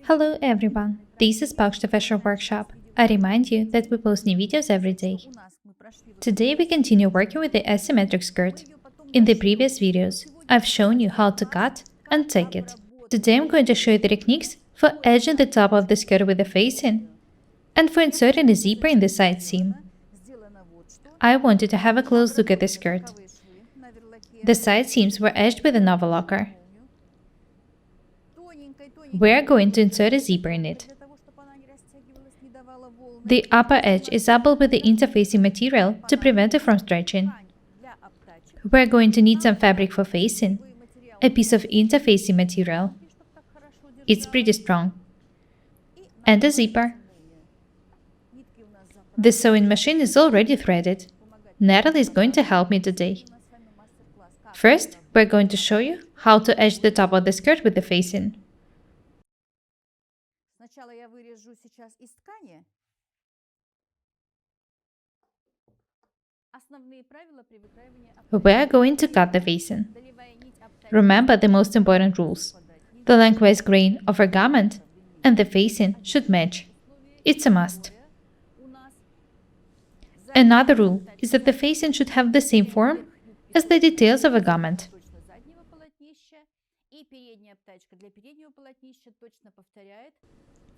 Hello everyone, this is Paukshte Fashion Workshop. I remind you that we post new videos every day. Today we continue working with the asymmetric skirt. In the previous videos, I've shown you how to cut and take it. Today I'm going to show you the techniques for edging the top of the skirt with the facing and for inserting a zipper in the side seam. I want you to have a close look at the skirt. The side seams were edged with an overlocker. We're going to insert a zipper in it. The upper edge is doubled with the interfacing material to prevent it from stretching. We're going to need some fabric for facing, a piece of interfacing material. It's pretty strong. And a zipper. The sewing machine is already threaded. Natalie is going to help me today. First, we're going to show you how to edge the top of the skirt with the facing. Сначала я вырежу сейчас из ткани. Основные правила при выстраивании We're going to cut the facing. Remember the most important rules. The lengthwise grain of our garment and the facing should match. It's a must. Another rule is that the facing should have the same form as the details of a garment. заднего полотнища и передняя обтачка для переднего полотнища точно повторяет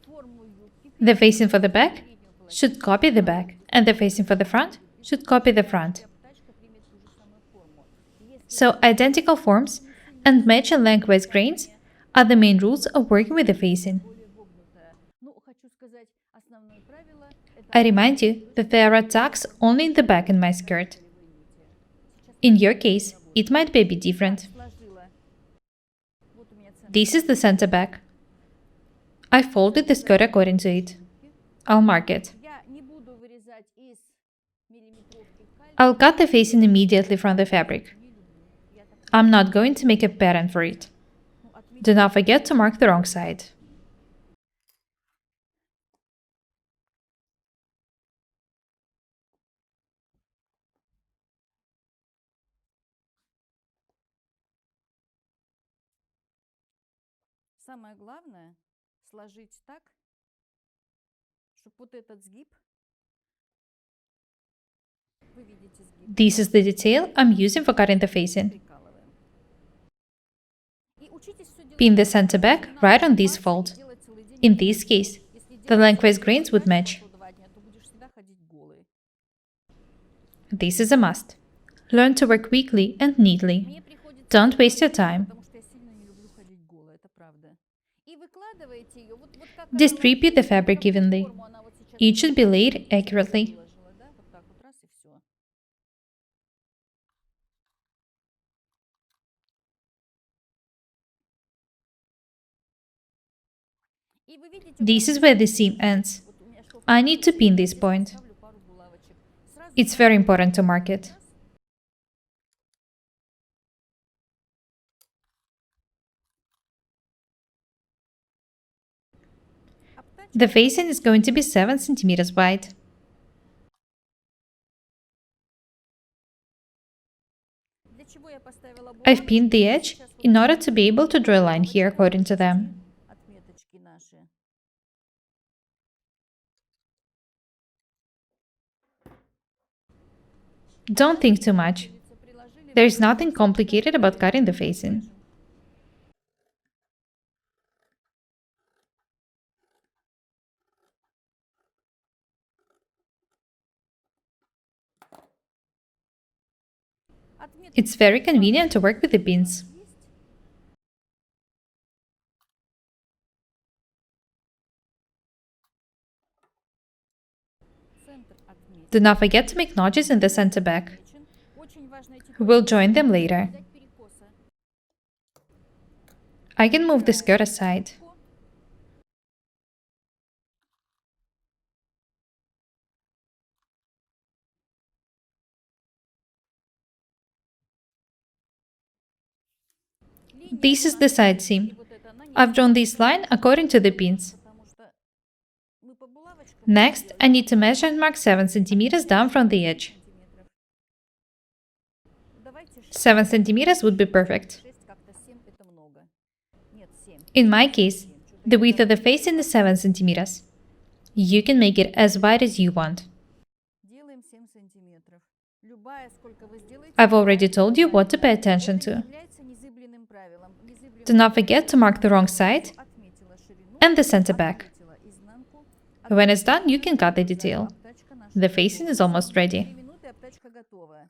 форму юбки. The facing for the back should copy the back, and the facing for the front should copy the front. So identical forms and matching lengthwise grains are the main rules of working with the facing. Ну, хочу сказать, основное правило это I remind you that there are tucks only in the back in my skirt. In your case, it might be a bit different. сложила. Вот у меня центр. This is the center back. I folded the skirt according to it. I'll mark it. Я не буду вырезать из миллиметровки ткани. I'll cut the facing immediately from the fabric. I'm not going to make a pattern for it. Do not forget to mark the wrong side. Самое главное сложить так, чтобы вот этот сгиб, вы видите сгиб, This is the detail I'm using for cutting the facing. прикалываем. И учитесь все делать. Pin the center back right on this fold. Делать целый день. In this case, Если the lengthwise grains would match. то 2 дня, то будешь всегда ходить голый. This is a must. Learn to work quickly and neatly. Мне приходится, Don't waste your time. потому что я сильно не люблю ходить голой, это правда. И выкладываете ее вот как Distribute the fabric evenly. форму она вот сейчас It should be laid accurately. выложила, да, вот так вот раз и все. И вы видите, This is where the seam ends. вот у меня шов I need to pin this point. ставлю пару булавочек. Сразу It's very important to mark it. The facing is going to be 7 centimeters wide. для чего я поставила I've pinned the edge in order to be able to draw a line here according to them. отметочки наши. Don't think too much. Приложили There is nothing complicated about cutting the facing. отметки. It's very convenient to work with the pins. Центр отметен. Do not forget to make notches in the center back. Очень важно эти We'll join them later. взять перекосы. I can move the skirt aside. This is the side seam. Вот это она не I've drawn this line according to the pins. потому что мы по булавочкам Next, I need to measure and mark 7 centimeters down from the edge. сантиметров. Давайте 7 centimeters would be perfect. 6, как-то 7 это много. Нет, 7. In my case, The width of the facing is 7 centimeters. You can make it as wide as you want. Делаем 7 сантиметров. Любая, сколько вы сделаете, I've already told you what to pay attention это не to. является незыблемым правилом. Незыблемым Do not forget to mark the wrong side отметила ширину, and the center back. отметила изнанку. When it's done, you can cut the detail. Аптечка наша The готова. facing is almost 3 ready. минуты, аптечка готова.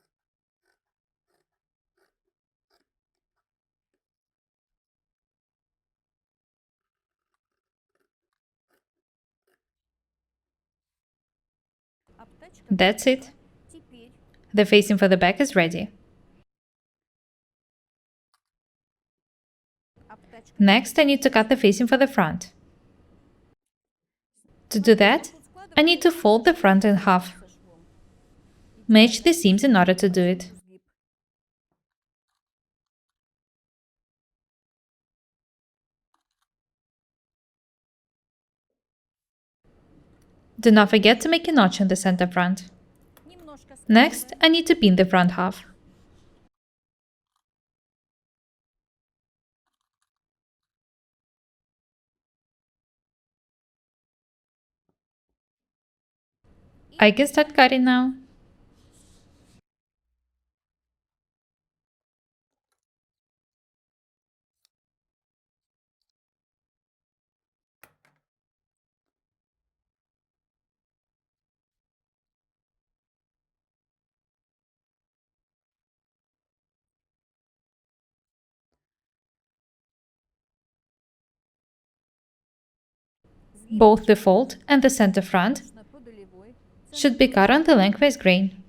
Аптечка That's it. готова. Теперь The facing for the back is ready. аптечка. Next, I need to cut the facing for the front. To do that, I need to fold the front in half. Со швом. Match the seams in order to do it. Сгиб. Do not forget to make a notch in the center front. Немножко Next, I need to pin the front half. I can start cutting now. Both the fold and the center front по долевой. should be cut on the lengthwise grain.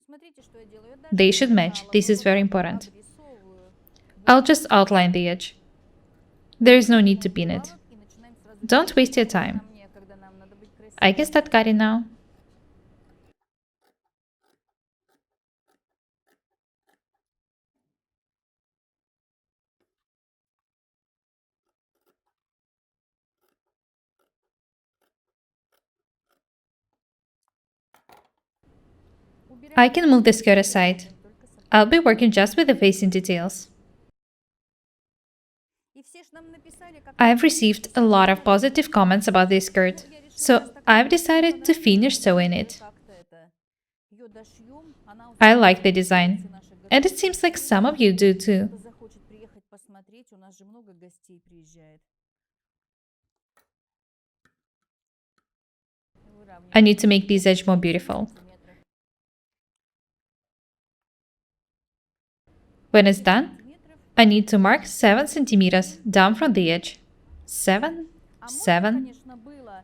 Смотрите, что я делаю. Я They дальше should match. This is very вот important. обрисовываю I'll just outline the edge. There is no need to pin it. плавок и начинаем сразу Don't waste your time. нам некогда, нам надо быть красивыми. I can start cutting now. Убираем I can move the skirt aside. только с I'll be working just with the facing details. И все ж нам написали, как I've received a lot of positive comments about this skirt, so I've decided to finish sewing it. как-то это ее дошьем, она I like the design, наши and it seems like some of you do too. кто захочет приехать посмотреть, у нас же много гостей приезжает. I need to make this edge more beautiful. When it's done, I need to mark 7 centimeters down from the edge. 7, 7.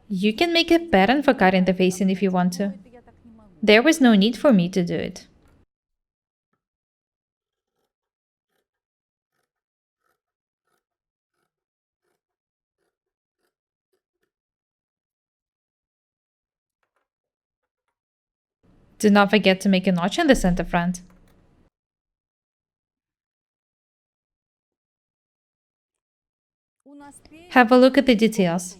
You can make a pattern for cutting the facing if you want to. There was no need for me to do it. Do not forget to make a notch in the center front. Have a look at the details.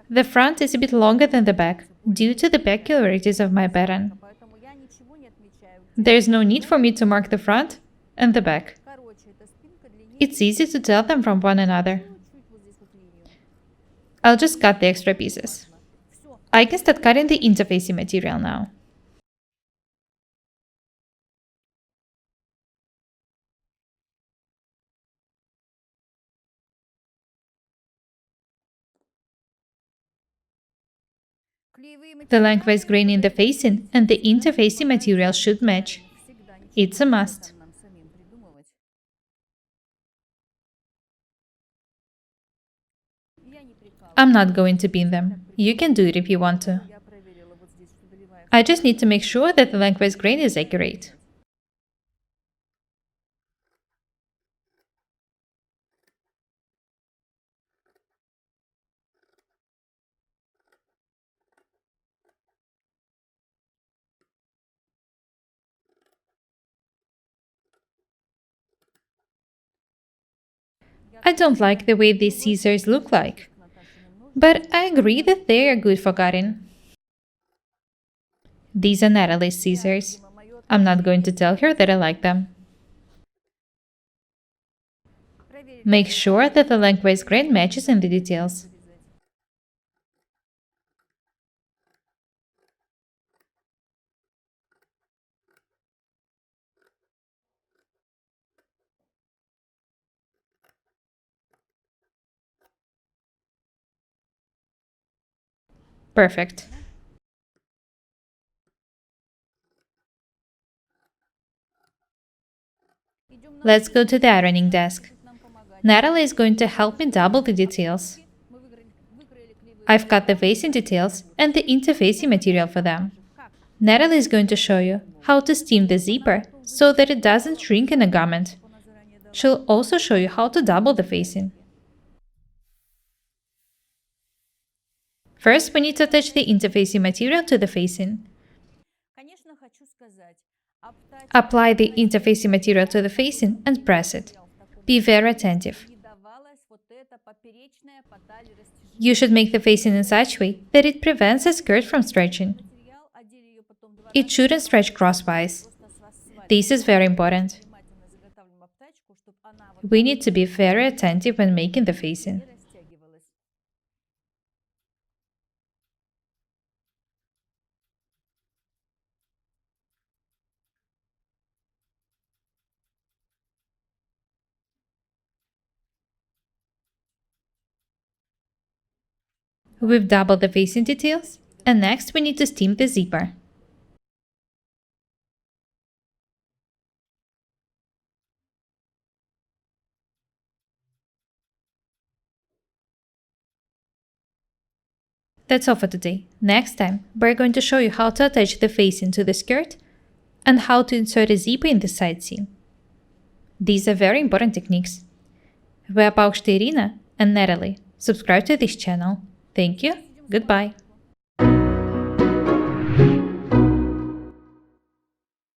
The front is a bit longer than the back, due to the peculiarities of my pattern. Поэтому я ничего не отмечаю. There is no need for me to mark the front and the back. Короче, эта спинка длиннее. It's easy to tell them from one another. Чуть вот здесь вот линию. I'll just cut the extra pieces. Все. I can start cutting the interfacing material now. The lengthwise grain in the facing and the interfacing material should match. Всегда ничего It's a must. нам самим придумывать. Я не прикалываюсь. I'm not going to pin them. You can do it if you want to. Я проверила вот здесь, что доливаю. I just need to make sure that the lengthwise grain is accurate. I don't like the way these scissors look like, but I agree that they are good for cutting. These are Natalie's scissors. Мое I'm not going to tell her that I like them. Make sure that the lengthwise grain matches in the details. Perfect. Let's go to the ironing desk. Natalie is going to help me double the details. I've cut the facing details and the interfacing material for them. Natalie is going to show you how to steam the zipper so that it doesn't shrink in a garment. She'll also show you how to double the facing. First, we need to attach the interfacing material to the facing. Apply the interfacing material to the facing and press it. Be very attentive. You should make the facing in such way that it prevents the skirt from stretching. It shouldn't stretch crosswise. This is very important. We need to be very attentive when making the facing. We've doubled the facing details, and next we need to steam the zipper. That's all for today. Next time, we're going to show you how to attach the facing to the skirt and how to insert a zipper in the side seam. These are very important techniques. We are Paukshte Irina and Natalie. Subscribe to this channel. Thank you. Goodbye.